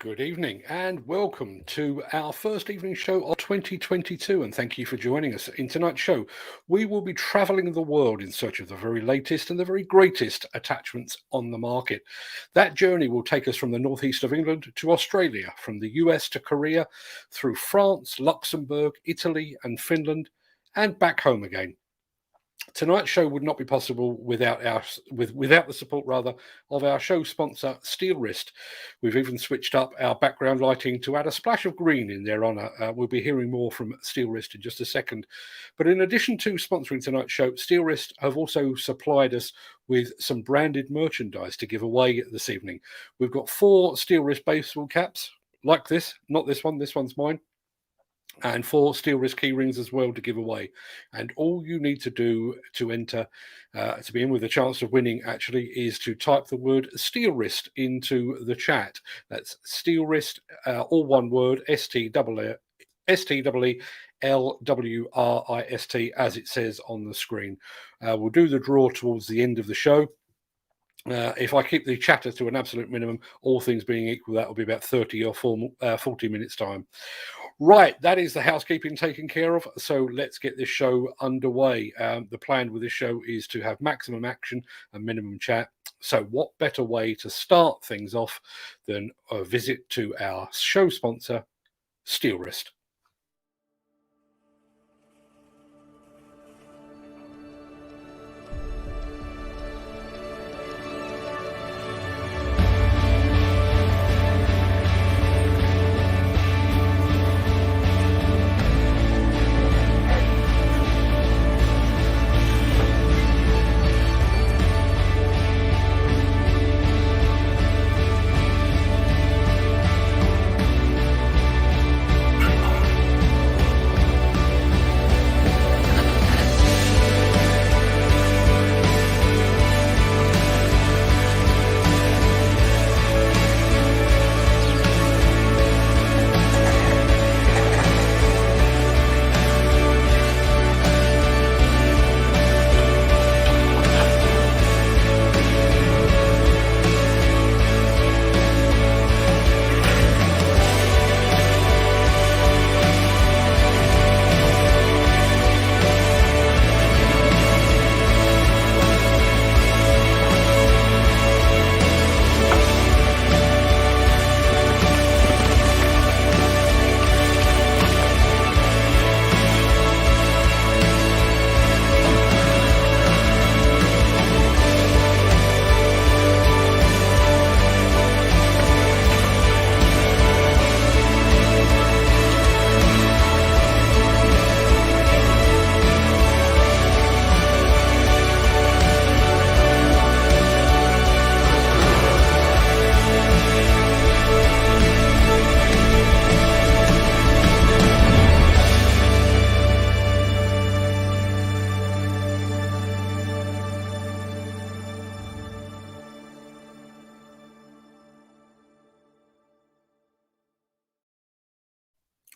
Good evening and welcome to our first evening show of 2022, and thank you for joining us. In tonight's show, we will be travelling the world in search of the very latest and the very greatest attachments on the market. That journey will take us from the northeast of England to Australia, from the US to Korea, through France, Luxembourg, Italy and Finland, and back home again. Tonight's show would not be possible without the support of our show sponsor Steel Wrist. We've even switched up our background lighting to add a splash of green in their honour. We'll be hearing more from Steel Wrist in just a second. But in addition to sponsoring tonight's show, Steel Wrist have also supplied us with some branded merchandise to give away this evening. We've got 4 Steel Wrist baseball caps like this, not this one. This one's mine. And 4 Steel Wrist key rings as well to give away. And all you need to do to enter, to be in with a chance of winning, actually, is to type the word Steel Wrist into the chat. That's Steel Wrist, all one word, STEELWRIST, as it says on the screen. We'll do the draw towards the end of the show. If I keep the chatter to an absolute minimum, all things being equal, that will be about 30 or 40 minutes time. Right, that is the housekeeping taken care of. So let's get this show underway. The plan with this show is to have maximum action and minimum chat. So what better way to start things off than a visit to our show sponsor, Steel Wrist.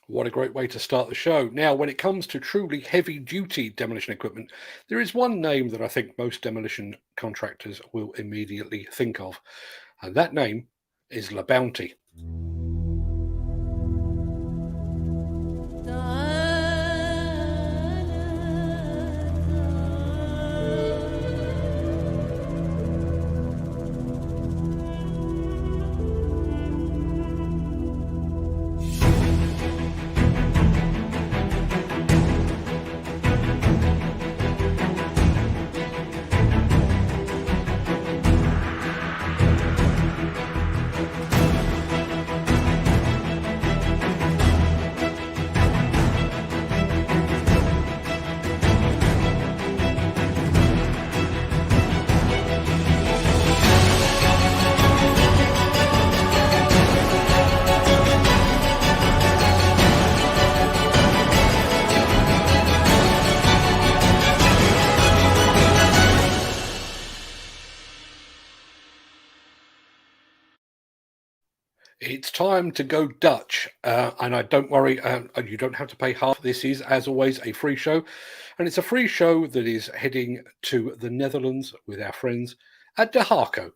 What a great way to start the show. Now, when it comes to truly heavy-duty demolition equipment, there is one name that I think most demolition contractors will immediately think of, and that name is La Bounty. It's time to go Dutch, and I don't worry, you don't have to pay half. This is, as always, a free show, and it's a free show that is heading to the Netherlands with our friends at De Harco.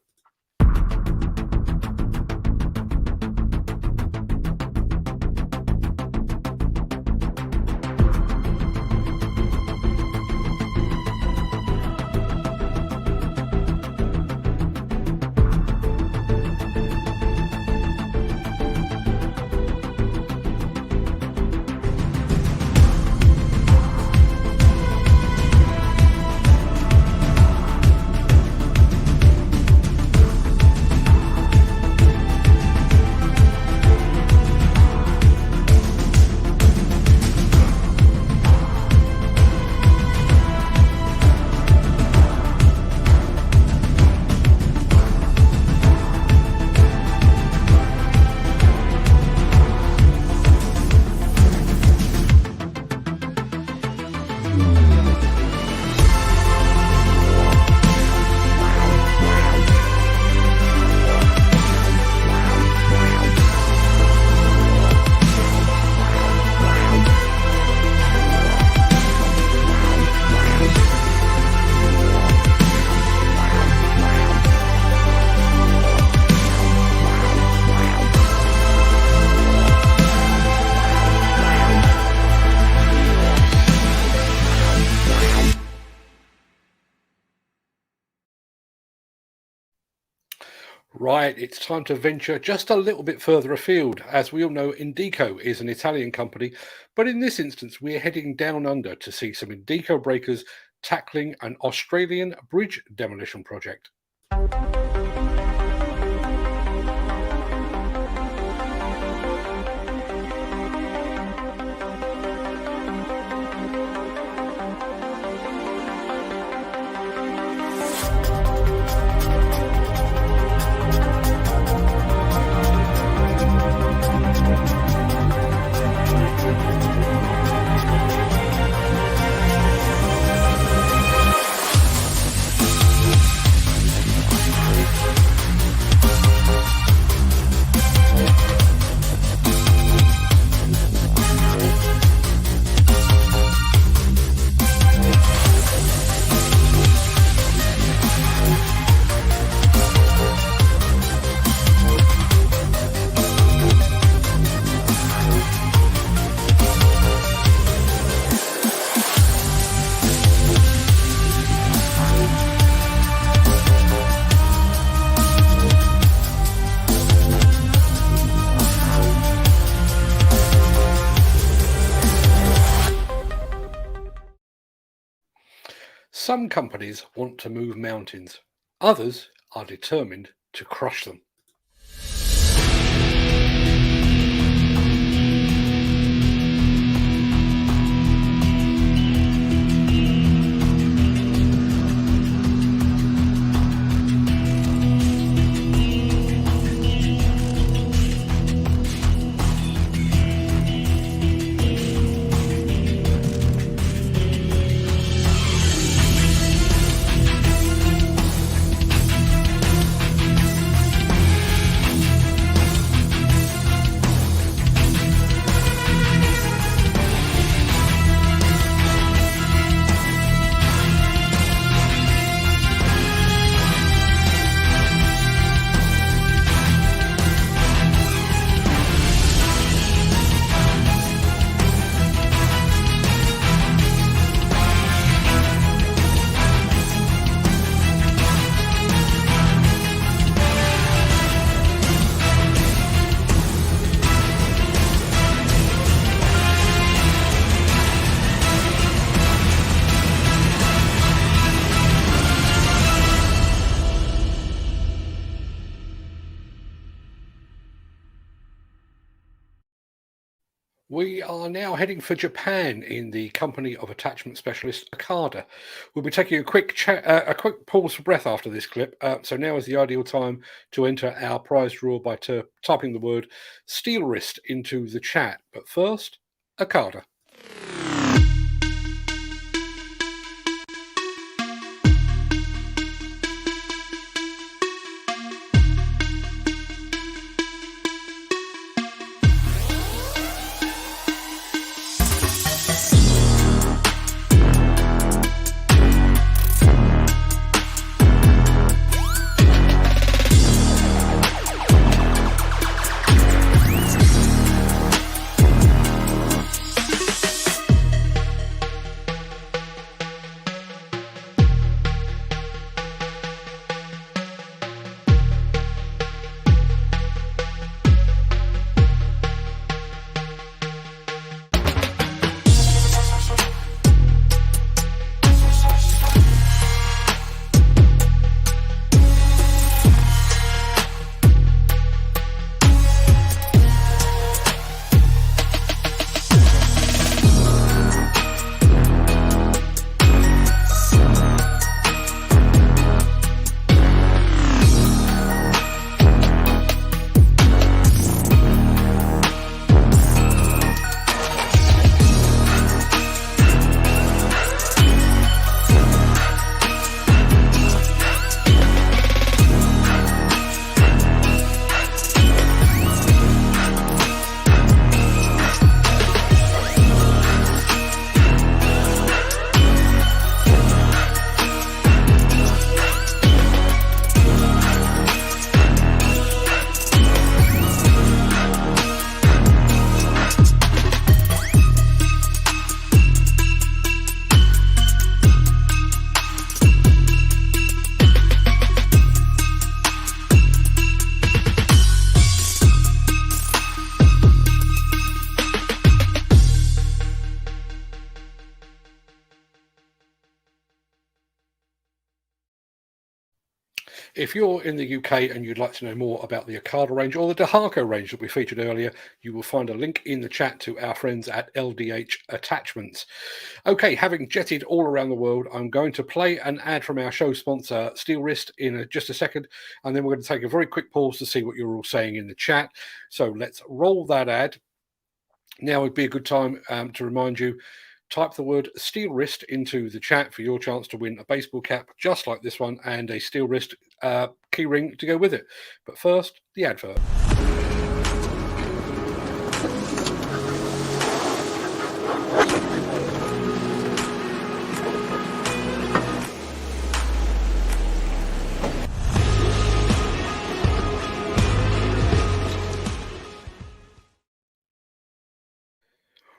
Right, it's time to venture just a little bit further afield. As we all know, Indico is an Italian company, but in this instance, we're heading down under to see some Indico breakers tackling an Australian bridge demolition project. Some companies want to move mountains, others are determined to crush them. We are now heading for Japan in the company of attachment specialist Okada. We'll be taking a quick quick pause for breath after this clip. So now is the ideal time to enter our prize draw by typing the word Steel Wrist into the chat. But first, Okada. If you're in the UK and you'd like to know more about the Okada range or the Dahako range that we featured earlier, you will find a link in the chat to our friends at LDH Attachments. Okay, having jetted all around the world, I'm going to play an ad from our show sponsor, Steel Wrist, in just a second, and then we're going to take a very quick pause to see what you're all saying in the chat. So let's roll that ad. Now would be a good time to remind you, type the word Steel Wrist into the chat for your chance to win a baseball cap just like this one and a Steel Wrist key ring to go with it. But first, the advert.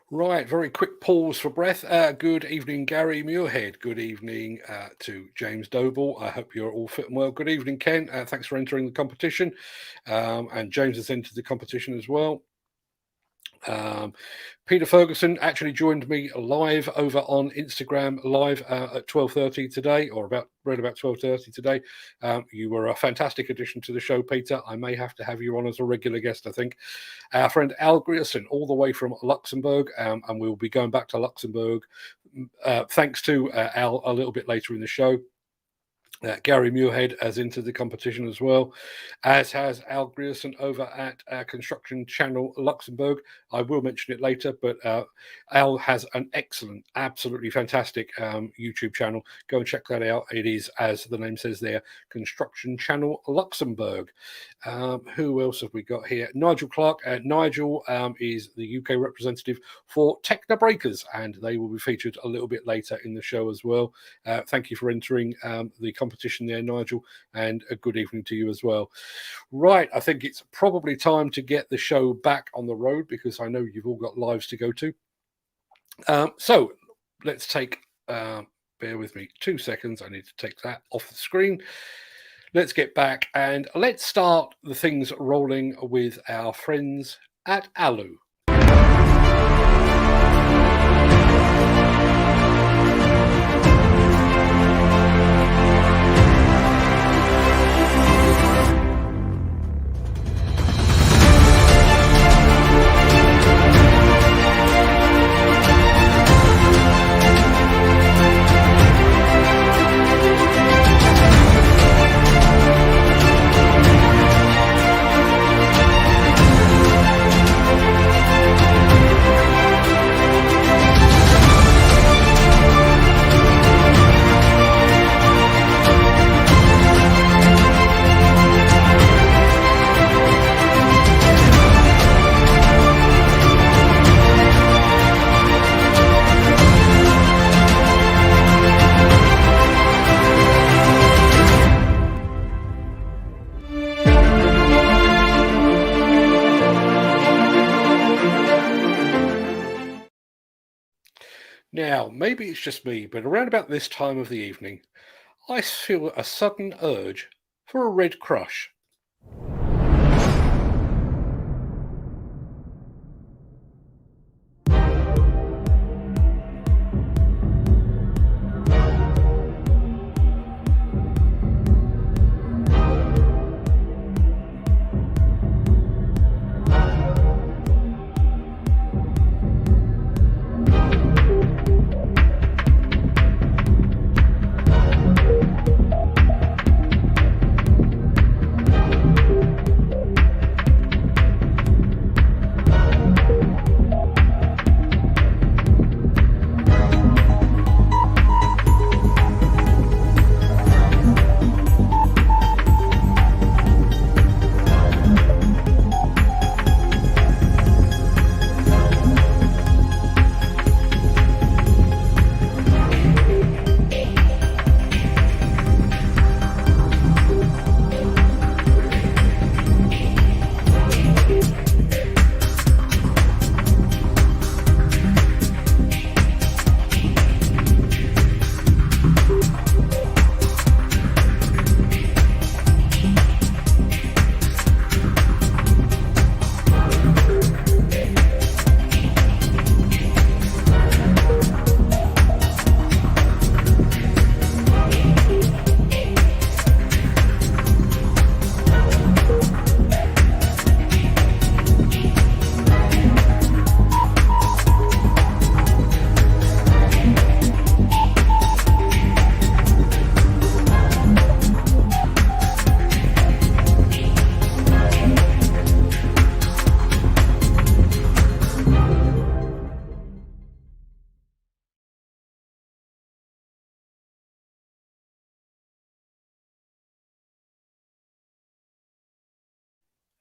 Right, very quick pause for breath. Good evening, Gary Muirhead. Good evening to James Doble. I hope you're all fit and well. Good evening, Ken. Thanks for entering the competition. And James has entered the competition as well. Peter Ferguson actually joined me live over on Instagram live at 12:30 today, or about 12:30 today. You were a fantastic addition to the show, Peter. I may have to have you on as a regular guest, I think. Our friend Al Grierson, all the way from Luxembourg, and we'll be going back to Luxembourg thanks to Al a little bit later in the show. Gary Muirhead has entered the competition as well, as has Al Grierson over at Construction Channel Luxembourg. I will mention it later, but Al has an excellent, absolutely fantastic YouTube channel. Go and check that out. It is, as the name says there, Construction Channel Luxembourg. Who else have we got here? Nigel Clark. Nigel is the UK representative for Techno Breakers, and they will be featured a little bit later in the show as well. Thank you for entering the competition there, Nigel, and a good evening to you as well. Right, I think it's probably time to get the show back on the road because I know you've all got lives to go to. So let's take, bear with me 2 seconds, I need to take that off the screen. Let's get back and let's start the things rolling with our friends at Alu. Now, maybe it's just me, but around about this time of the evening, I feel a sudden urge for a red crush.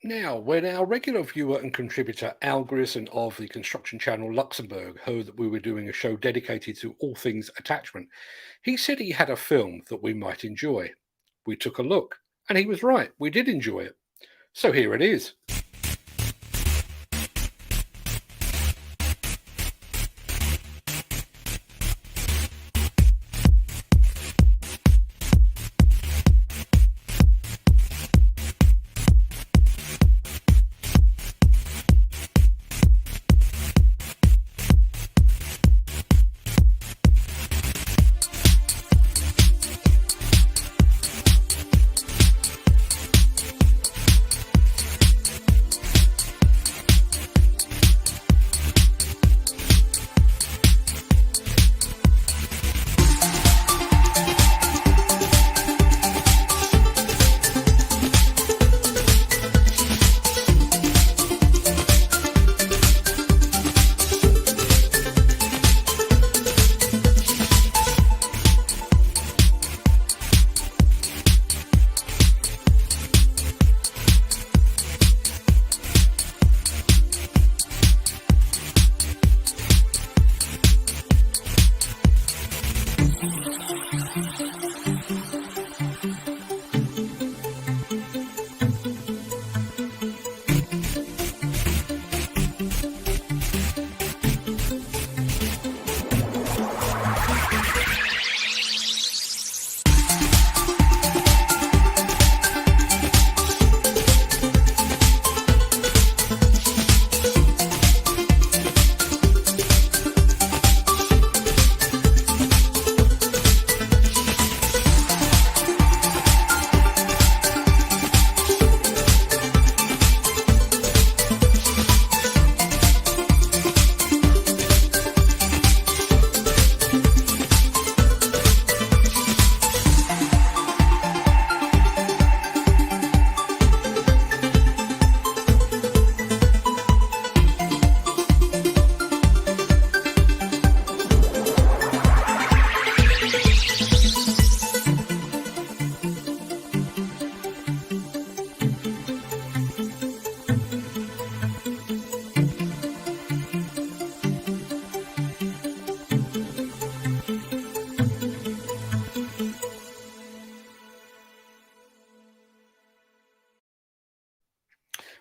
Now, when our regular viewer and contributor Al Grierson of the construction channel Luxembourg heard that we were doing a show dedicated to all things attachment, he said he had a film that we might enjoy. We took a look, and he was right, we did enjoy it. So here it is.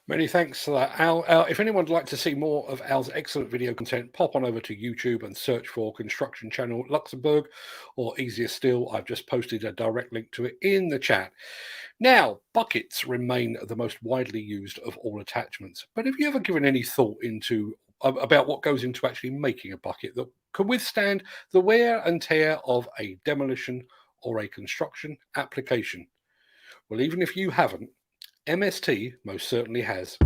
Many thanks for that, Al. If anyone would like to see more of Al's excellent video content, pop on over to YouTube and search for Construction Channel Luxembourg, or easier still, I've just posted a direct link to it in the chat. Now, buckets remain the most widely used of all attachments, but have you ever given any thought into about what goes into actually making a bucket that can withstand the wear and tear of a demolition or a construction application? Well, even if you haven't, MST most certainly has.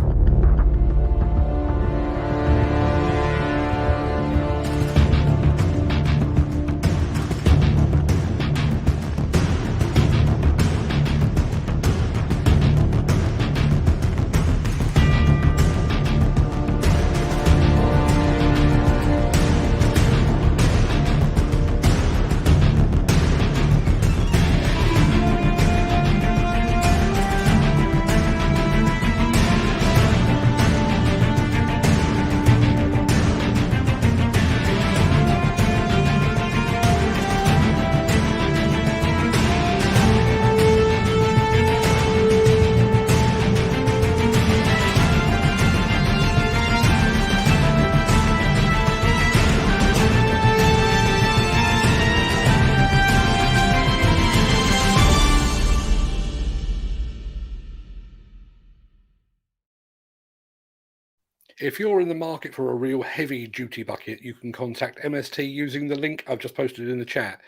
If you're in the market for a real heavy duty bucket, you can contact MST using the link I've just posted in the chat.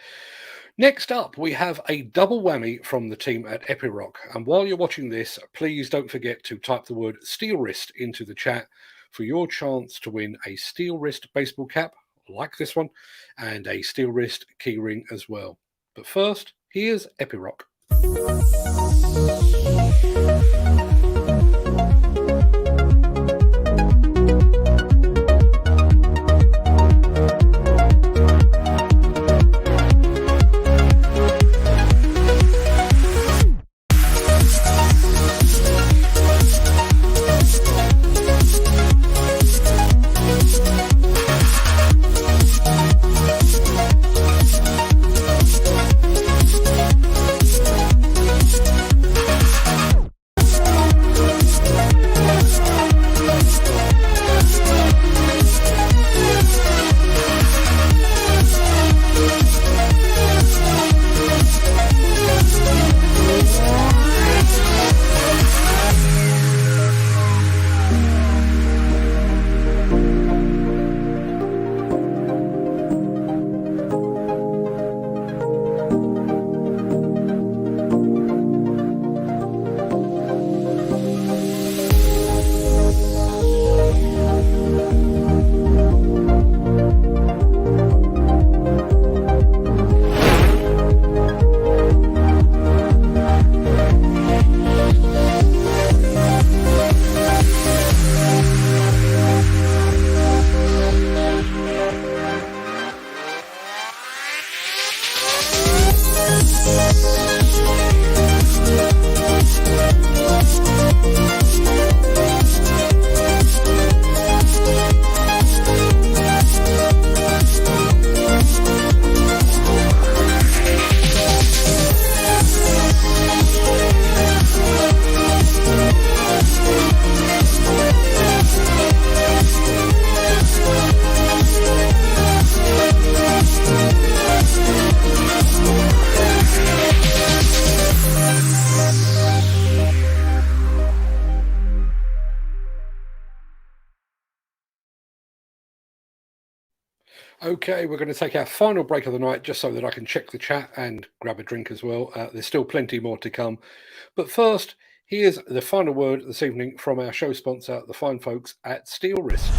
Next up, we have a double whammy from the team at Epiroc. And while you're watching this, please don't forget to type the word Steel Wrist into the chat for your chance to win a Steel Wrist baseball cap, like this one, and a Steel Wrist keyring as well. But first, here's Epiroc. Okay, we're going to take our final break of the night just so that I can check the chat and grab a drink as well. There's still plenty more to come. But first, here's the final word this evening from our show sponsor, the fine folks at Steel Wrist.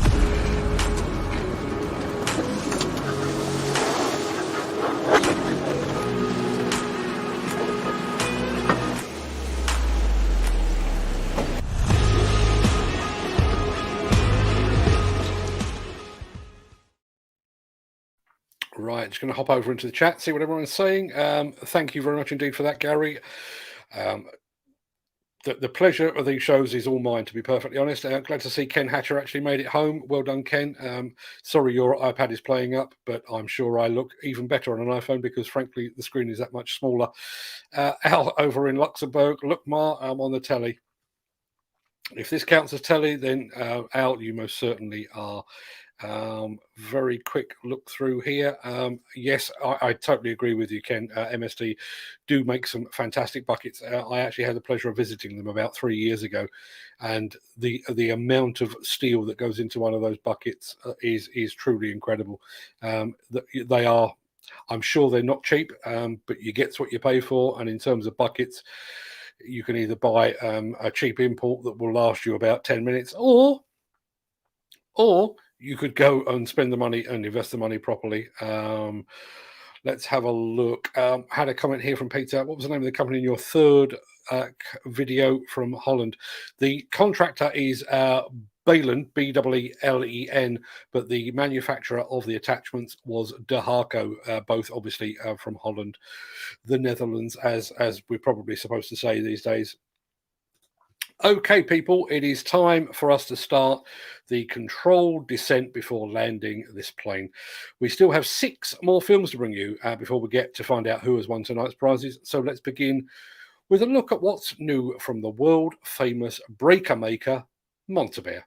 Right, just going to hop over into the chat, see what everyone's saying. Thank you very much indeed for that, Gary. The pleasure of these shows is all mine, to be perfectly honest. Glad to see Ken Hatcher actually made it home. Well done, Ken. Sorry your iPad is playing up, but I'm sure I look even better on an iPhone because, frankly, the screen is that much smaller. Al over in Luxembourg. Look, Ma, I'm on the telly. If this counts as telly, then Al, you most certainly are. Very quick look through here. Yes, I totally agree with you, Ken. MSD do make some fantastic buckets. I actually had the pleasure of visiting them about 3 years ago, and the amount of steel that goes into one of those buckets is truly incredible. They are, I'm sure they're not cheap, but you get what you pay for. And in terms of buckets, you can either buy a cheap import that will last you about 10 minutes, or you could go and spend the money and invest the money properly. Let's have a look. Had a comment here from Peter. What was the name of the company in your third video from Holland? The contractor is Belen, Belen, but the manufacturer of the attachments was De Harco, both obviously from Holland, the Netherlands, as we're probably supposed to say these days. Okay, people, it is time for us to start the controlled descent before landing this plane. We still have 6 more films to bring you before we get to find out who has won tonight's prizes. So let's begin with a look at what's new from the world famous breaker maker, Montebear.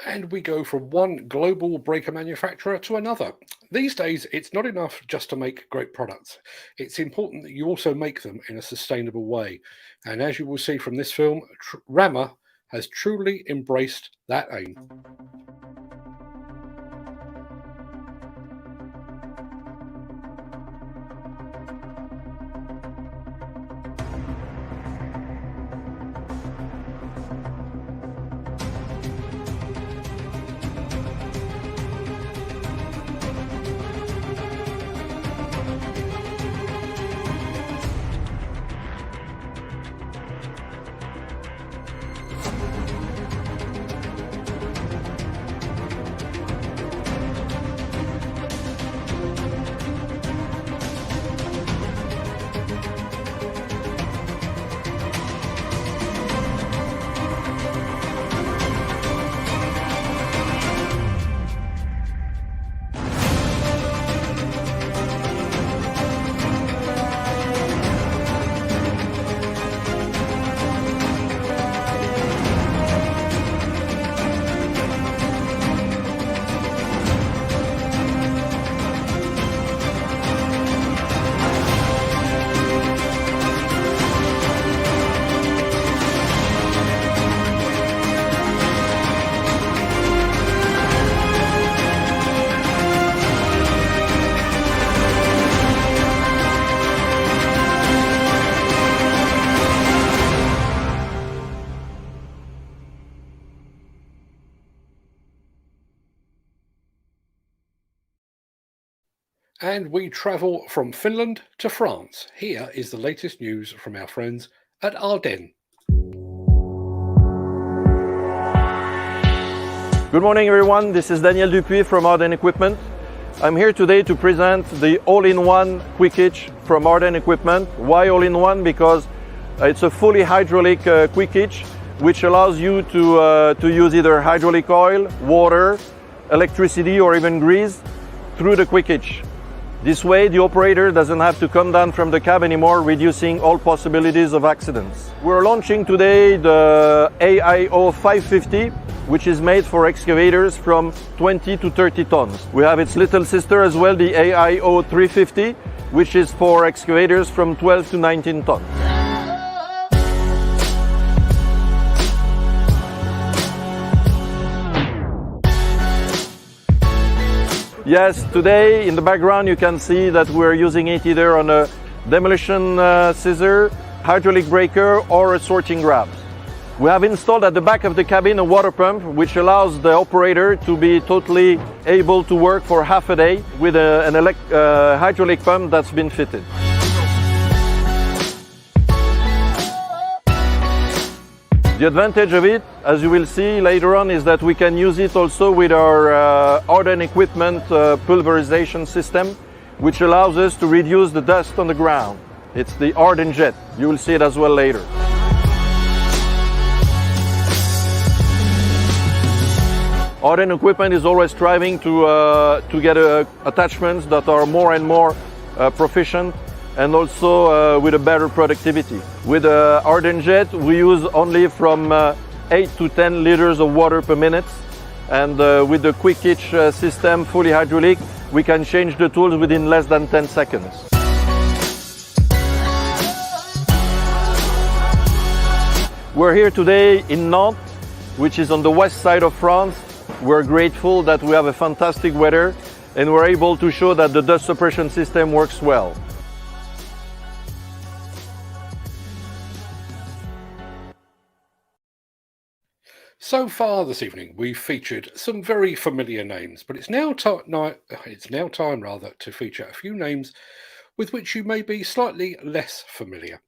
And we go from one global breaker manufacturer to another. These days, it's not enough just to make great products. It's important that you also make them in a sustainable way. And as you will see from this film, Rammer has truly embraced that aim. And we travel from Finland to France. Here is the latest news from our friends at Ardennes. Good morning everyone, this is Daniel Dupuis from Ardennes Equipment. I'm here today to present the all-in-one quick hitch from Ardennes Equipment. Why all-in-one? Because it's a fully hydraulic quick hitch which allows you to use either hydraulic oil, water, electricity or even grease through the quick hitch. This way the operator doesn't have to come down from the cab anymore, reducing all possibilities of accidents. We're launching today the AIO 550, which is made for excavators from 20 to 30 tons. We have its little sister as well, the AIO 350, which is for excavators from 12 to 19 tons. Yes, today in the background you can see that we're using it either on a demolition scissor, hydraulic breaker or a sorting grab. We have installed at the back of the cabin a water pump which allows the operator to be totally able to work for half a day with an hydraulic pump that's been fitted. The advantage of it, as you will see later on, is that we can use it also with our Ardennes Equipment pulverization system, which allows us to reduce the dust on the ground. It's the Ardennes Jet. You will see it as well later. Ardennes Equipment is always striving to get attachments that are more and more proficient and also with a better productivity. With the Ardennes Jet, we use only from 8 to 10 liters of water per minute. And with the quick hitch system, fully hydraulic, we can change the tools within less than 10 seconds. We're here today in Nantes, which is on the west side of France. We're grateful that we have a fantastic weather and we're able to show that the dust suppression system works well. So far this evening, we've featured some very familiar names, but it's now time to feature a few names with which you may be slightly less familiar.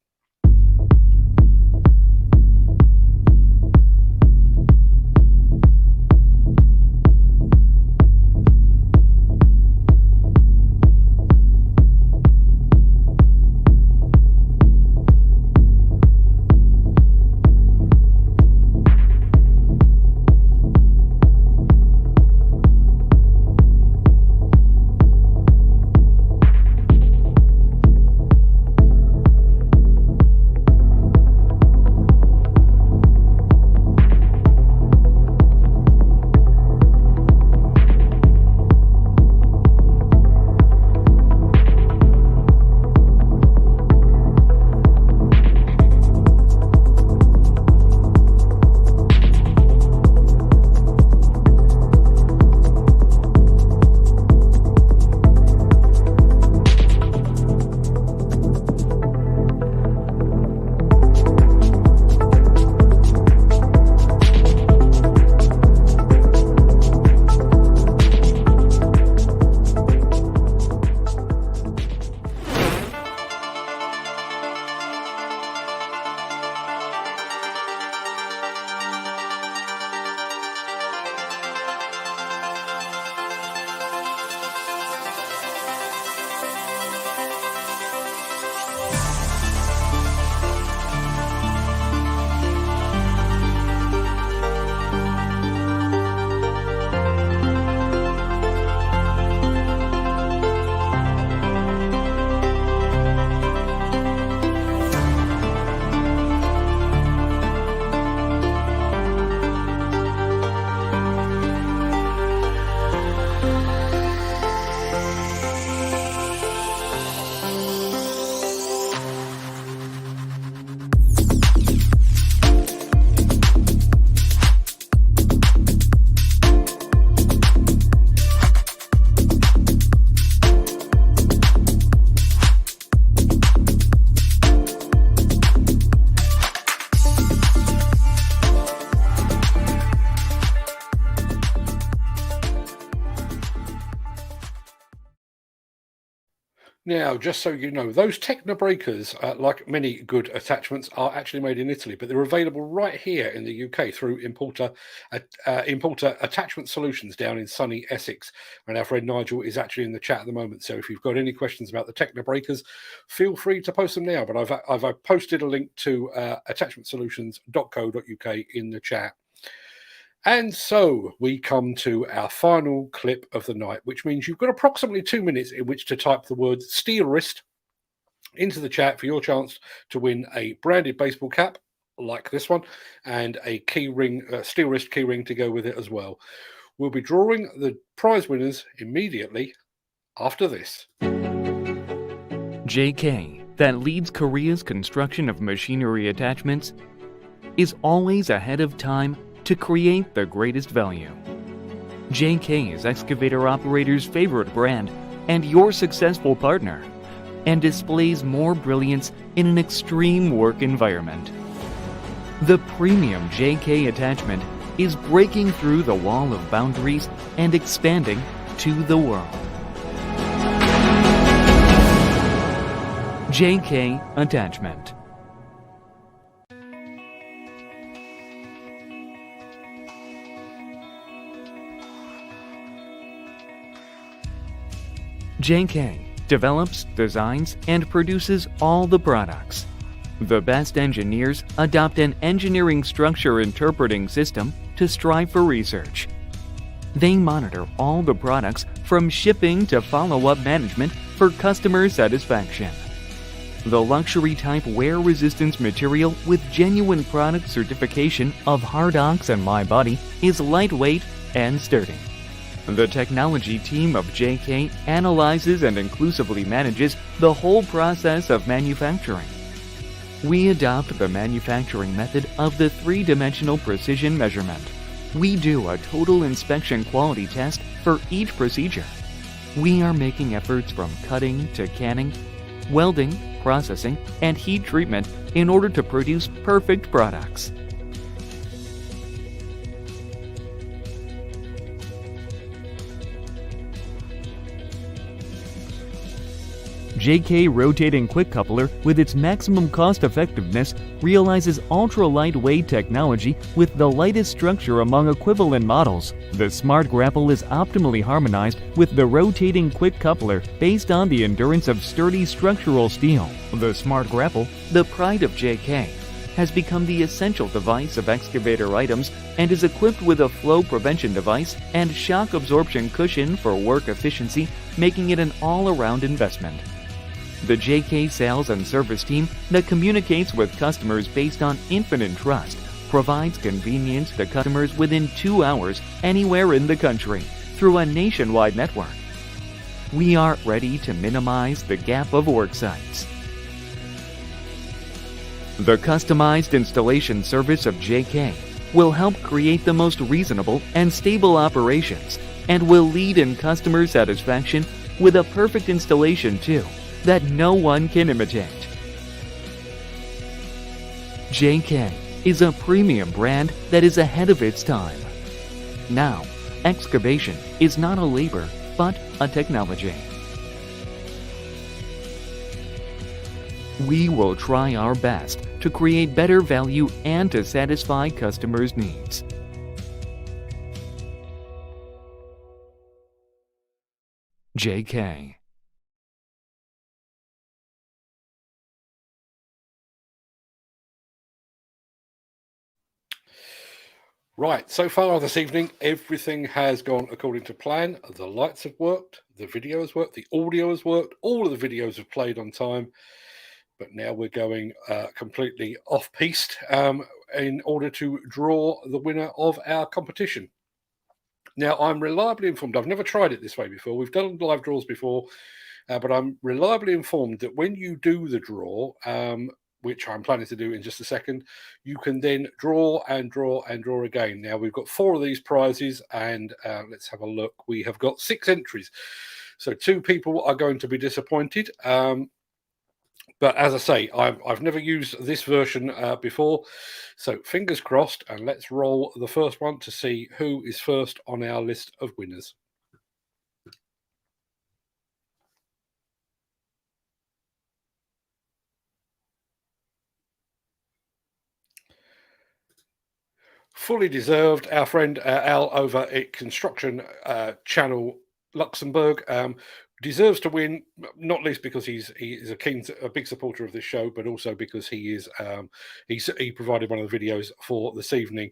Now, just so you know, those Techno breakers, like many good attachments, are actually made in Italy, but they're available right here in the UK through Importer Attachment Solutions down in sunny Essex. And our friend Nigel is actually in the chat at the moment. So if you've got any questions about the Techno breakers, feel free to post them now. But I've posted a link to attachmentsolutions.co.uk in the chat. And so we come to our final clip of the night, which means you've got approximately 2 minutes in which to type the word steel wrist into the chat for your chance to win a branded baseball cap like this one and a key ring, steel wrist key ring to go with it as well. We'll be drawing the prize winners immediately after this. JK, that leads Korea's construction of machinery attachments, is always ahead of time to create the greatest value. JK is excavator operators' favorite brand and your successful partner, and displays more brilliance in an extreme work environment. The premium JK attachment is breaking through the wall of boundaries and expanding to the world. JK Attachment. JK develops, designs, and produces all the products. The best engineers adopt an engineering structure interpreting system to strive for research. They monitor all the products from shipping to follow-up management for customer satisfaction. The luxury type wear resistance material with genuine product certification of Hardox and My Body is lightweight and sturdy. The technology team of JK analyzes and inclusively manages the whole process of manufacturing. We adopt the manufacturing method of the three-dimensional precision measurement. We do a total inspection quality test for each procedure. We are making efforts from cutting to canning, welding, processing, and heat treatment in order to produce perfect products. JK Rotating Quick Coupler, with its maximum cost effectiveness, realizes ultra-lightweight technology with the lightest structure among equivalent models. The Smart Grapple is optimally harmonized with the Rotating Quick Coupler based on the endurance of sturdy structural steel. The Smart Grapple, the pride of JK, has become the essential device of excavator items and is equipped with a flow prevention device and shock absorption cushion for work efficiency, making it an all-around investment. The JK sales and service team that communicates with customers based on infinite trust provides convenience to customers within 2 hours anywhere in the country through a nationwide network. We are ready to minimize the gap of work sites. The customized installation service of JK will help create the most reasonable and stable operations and will lead in customer satisfaction with a perfect installation too that no one can imitate. JK is a premium brand that is ahead of its time. Now, excavation is not a labor, but a technology. We will try our best to create better value and to satisfy customers' needs. JK. Right, so far this evening, everything has gone according to plan. The lights have worked, the video has worked, the audio has worked, all of the videos have played on time. But now we're going completely off-piste in order to draw the winner of our competition. Now, I'm reliably informed, I've never tried it this way before. We've done live draws before, but I'm reliably informed that when you do the draw, which I'm planning to do in just a second, you can then draw and draw and draw again. Now, we've got 4 of these prizes, and let's have a look. We have got 6 entries. So 2 people are going to be disappointed. But as I say, I've never used this version before. So fingers crossed, and let's roll the first one to see who is first on our list of winners. fully deserved. Our friend Al over at Construction Channel Luxembourg deserves to win, not least because he is a big supporter of this show, but also because he provided one of the videos for this evening.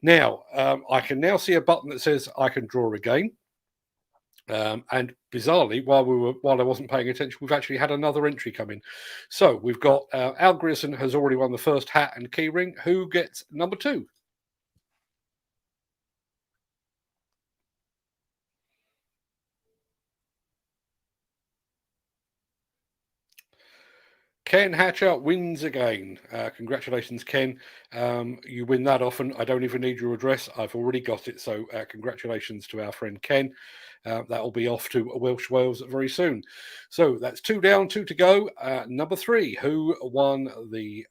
Now I can now see a button that says I can draw again. And bizarrely, while I wasn't paying attention, we've actually had another entry come in. So we've got Al Grierson has already won the first hat and keyring. Who gets number 2? Ken Hatcher wins again. Congratulations, Ken. You win that often. I don't even need your address. I've already got it. So congratulations to our friend Ken. That will be off to Welsh Wales very soon. So that's 2 down, 2 to go. Number 3, who won the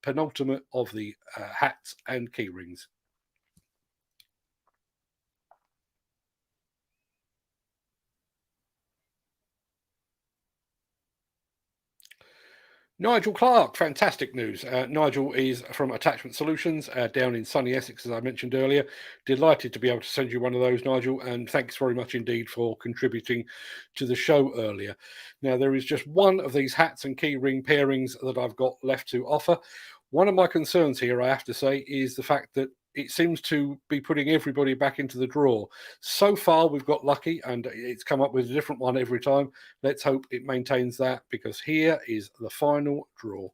penultimate of the hats and keyrings? Nigel Clark, fantastic news. Nigel is from Attachment Solutions down in sunny Essex, as I mentioned earlier. Delighted to be able to send you one of those, Nigel, and thanks very much indeed for contributing to the show earlier. Now, there is just one of these hats and key ring pairings that I've got left to offer. One of my concerns here, I have to say, is the fact that it seems to be putting everybody back into the draw. So far, we've got lucky, and it's come up with a different one every time. Let's hope it maintains that, because here is the final draw.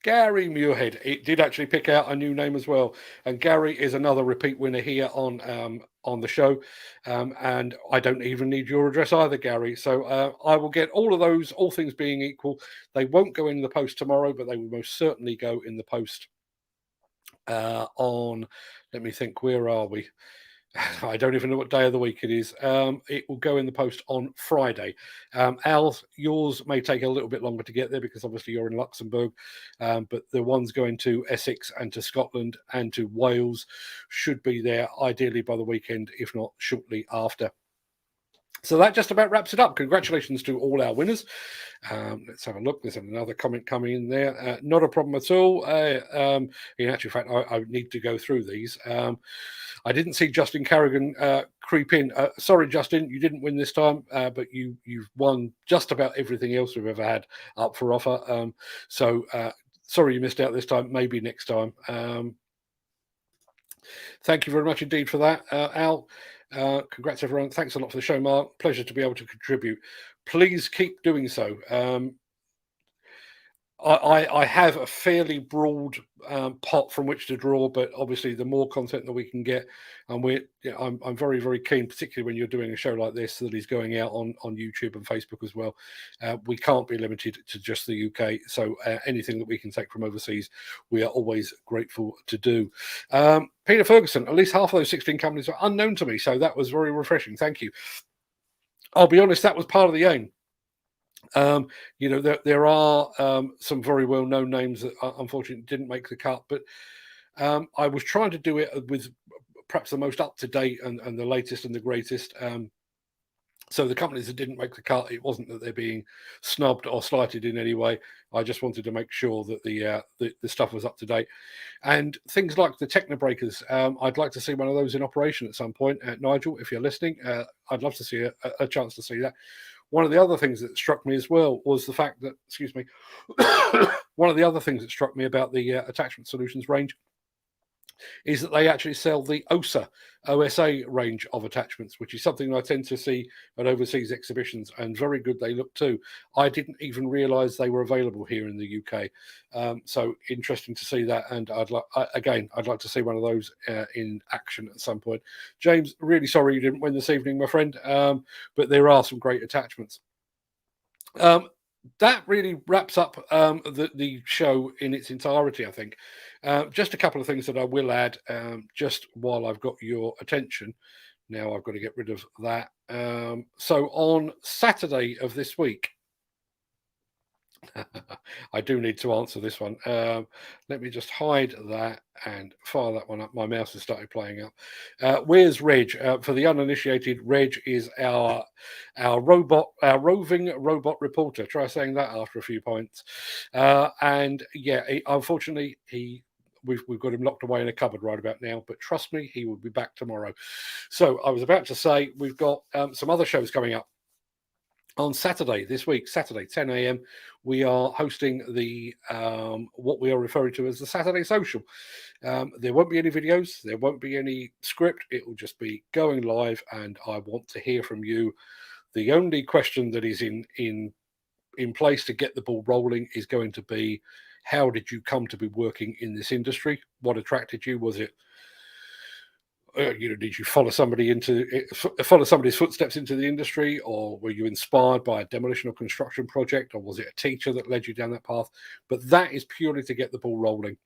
Gary Muirhead. It did actually pick out a new name as well, and Gary is another repeat winner here on the show, and I don't even need your address either, Gary. So I will get all of those, all things being equal. They won't go in the post tomorrow, but they will most certainly go in the post on, let me think, where are we? I don't even know what day of the week it is. It will go in the post on Friday. Al, yours may take a little bit longer to get there because obviously you're in Luxembourg, but the ones going to Essex and to Scotland and to Wales should be there ideally by the weekend, if not shortly after. So that just about wraps it up. Congratulations to all our winners. Let's have a look. There's another comment coming in there. Not a problem at all. In actual fact, I need to go through these. I didn't see Justin Carrigan creep in. Sorry, Justin, you didn't win this time, but you've won just about everything else we've ever had up for offer. So sorry you missed out this time. Maybe next time. Thank you very much indeed for that, Al. Congrats, everyone. Thanks a lot for the show, Mark. Pleasure to be able to contribute. Please keep doing so. I have a fairly broad pot from which to draw, but obviously the more content that we can get, and I'm very, very keen, particularly when you're doing a show like this that is going out on YouTube and Facebook as well. We can't be limited to just the UK, so anything that we can take from overseas, we are always grateful to do. Peter Ferguson, at least half of those 16 companies are unknown to me, so that was very refreshing. Thank you. I'll be honest, that was part of the aim. There are some very well-known names that unfortunately didn't make the cut, but I was trying to do it with perhaps the most up-to-date and the latest and the greatest. So the companies that didn't make the cut, it wasn't that they're being snubbed or slighted in any way. I just wanted to make sure that the stuff was up to date. And things like the Technobreakers, I'd like to see one of those in operation at some point. Nigel, if you're listening, I'd love to see a chance to see that. One of the other things that struck me as well was the fact that, excuse me, one of the other things that struck me about the Attachment Solutions range is that they actually sell the OSA range of attachments, which is something I tend to see at overseas exhibitions, and very good they look too. I didn't even realise they were available here in the UK. So interesting to see that, and I'd like to see one of those in action at some point. James, really sorry you didn't win this evening, my friend, but there are some great attachments. That really wraps up the show in its entirety, I think. Just a couple of things that I will add just while I've got your attention. Now I've got to get rid of that. So on Saturday of this week, I do need to answer this one. Let me just hide that and fire that one up. My mouse has started playing up. Where's Reg? For the uninitiated, Reg is our roving robot reporter. Try saying that after a few points. And yeah, unfortunately, we've got him locked away in a cupboard right about now. But trust me, he will be back tomorrow. So I was about to say we've got some other shows coming up. On Saturday this week, Saturday 10 a.m., we are hosting the what we are referring to as the Saturday Social. There won't be any videos, there won't be any script. It will just be going live, and I want to hear from you. The only question that is in place to get the ball rolling is going to be, how did you come to be working in this industry? What attracted you? Was it did you follow somebody's footsteps into the industry, or were you inspired by a demolition or construction project, or was it a teacher that led you down that path? But that is purely to get the ball rolling.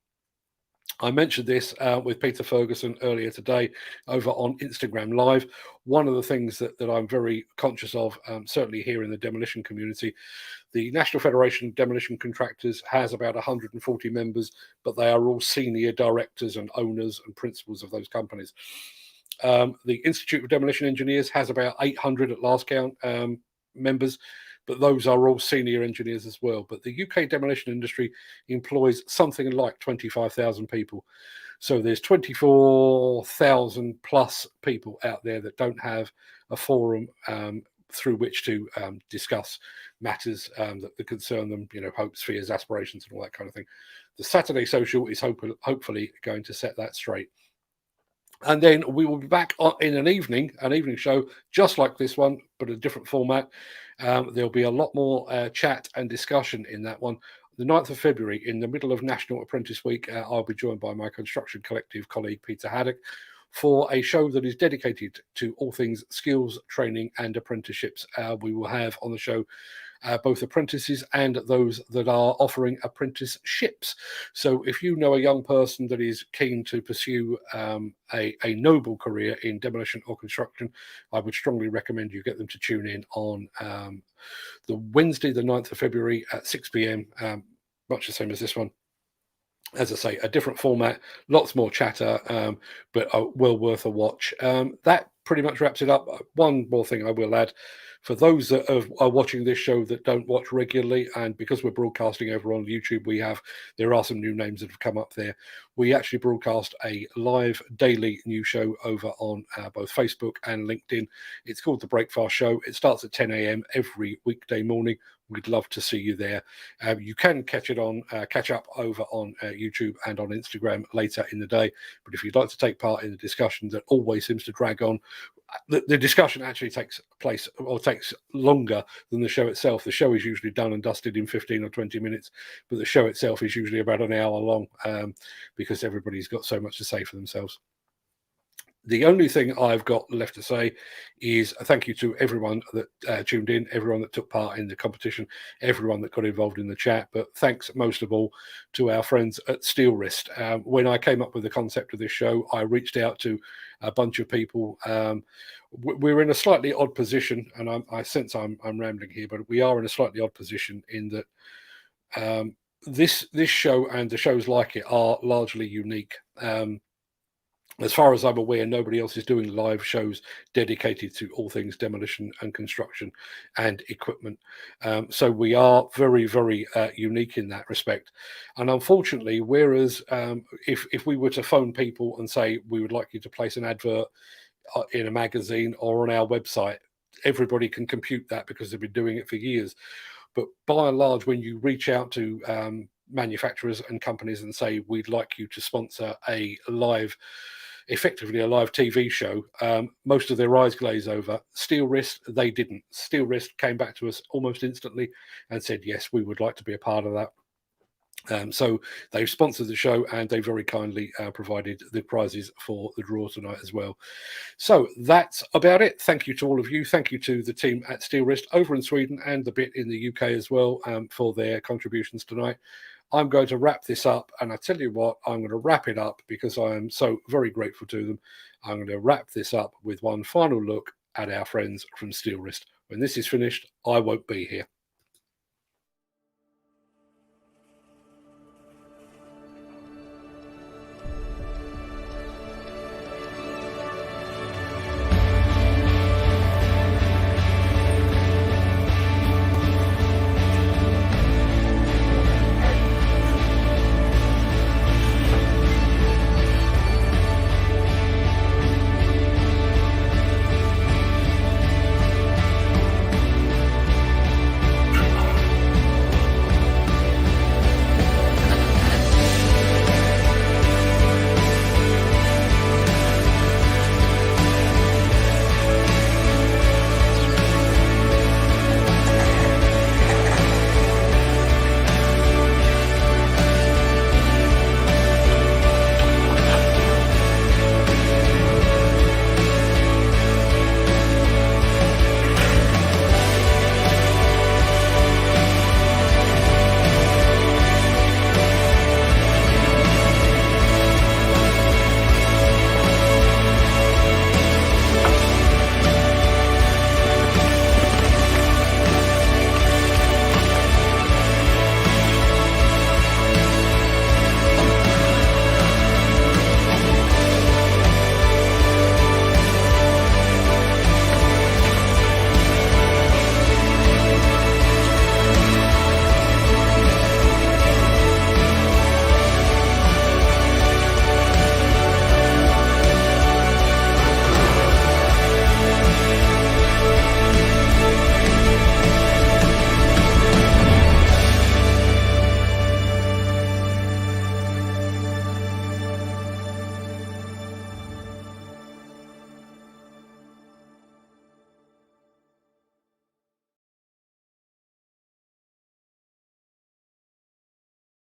I mentioned this with Peter Ferguson earlier today over on Instagram Live. One of the things that I'm very conscious of, certainly here in the demolition community, the National Federation of Demolition Contractors has about 140 members, but they are all senior directors and owners and principals of those companies. The Institute of Demolition Engineers has about 800 at last count members, but those are all senior engineers as well. But the UK demolition industry employs something like 25,000 people. So there's 24,000 plus people out there that don't have a forum through which to discuss matters that concern them, hopes, fears, aspirations, and all that kind of thing. The Saturday Social is hopefully going to set that straight. And then we will be back in an evening show just like this one, but a different format. There'll be a lot more chat and discussion in that one. The 9th of February, in the middle of National Apprentice Week, I'll be joined by my Construction Collective colleague, Peter Haddock, for a show that is dedicated to all things skills, training and apprenticeships. We will have on the show both apprentices and those that are offering apprenticeships. So if you know a young person that is keen to pursue a noble career in demolition or construction, I would strongly recommend you get them to tune in on the Wednesday, the 9th of February at 6 p.m, much the same as this one. As I say, a different format, lots more chatter, but well worth a watch. That pretty much wraps it up. One more thing I will add. For those that are watching this show that don't watch regularly, and because we're broadcasting over on YouTube, there are some new names that have come up there. We actually broadcast a live daily news show over on both Facebook and LinkedIn. It's called The Breakfast Show. It starts at 10 a.m. every weekday morning. We'd love to see you there. You can catch up over on YouTube and on Instagram later in the day. But if you'd like to take part in the discussion that always seems to drag on, the discussion actually takes longer than the show itself. The show is usually done and dusted in 15 or 20 minutes, but the show itself is usually about an hour long because everybody's got so much to say for themselves. The only thing I've got left to say is a thank you to everyone that tuned in, everyone that took part in the competition, everyone that got involved in the chat. But thanks most of all to our friends at Steel Wrist. When I came up with the concept of this show, I reached out to a bunch of people. We're in a slightly odd position, and I sense I'm rambling here, but we are in a slightly odd position in that this show and the shows like it are largely unique. As far as I'm aware, nobody else is doing live shows dedicated to all things demolition and construction and equipment. So we are very, very unique in that respect. And unfortunately, whereas if we were to phone people and say, we would like you to place an advert in a magazine or on our website, everybody can compute that because they've been doing it for years. But by and large, when you reach out to manufacturers and companies and say, we'd like you to sponsor effectively a live TV show, most of their eyes glaze over. Steel Wrist, they didn't. Steel Wrist came back to us almost instantly and said, yes, we would like to be a part of that. So they've sponsored the show, and they very kindly provided the prizes for the draw tonight as well. So that's about it. Thank you to all of you. Thank you to the team at Steel Wrist over in Sweden and the bit in the UK as well for their contributions tonight. I'm going to wrap this up, and I tell you what, I'm going to wrap it up because I am so very grateful to them. I'm going to wrap this up with one final look at our friends from Steel Wrist. When this is finished, I won't be here.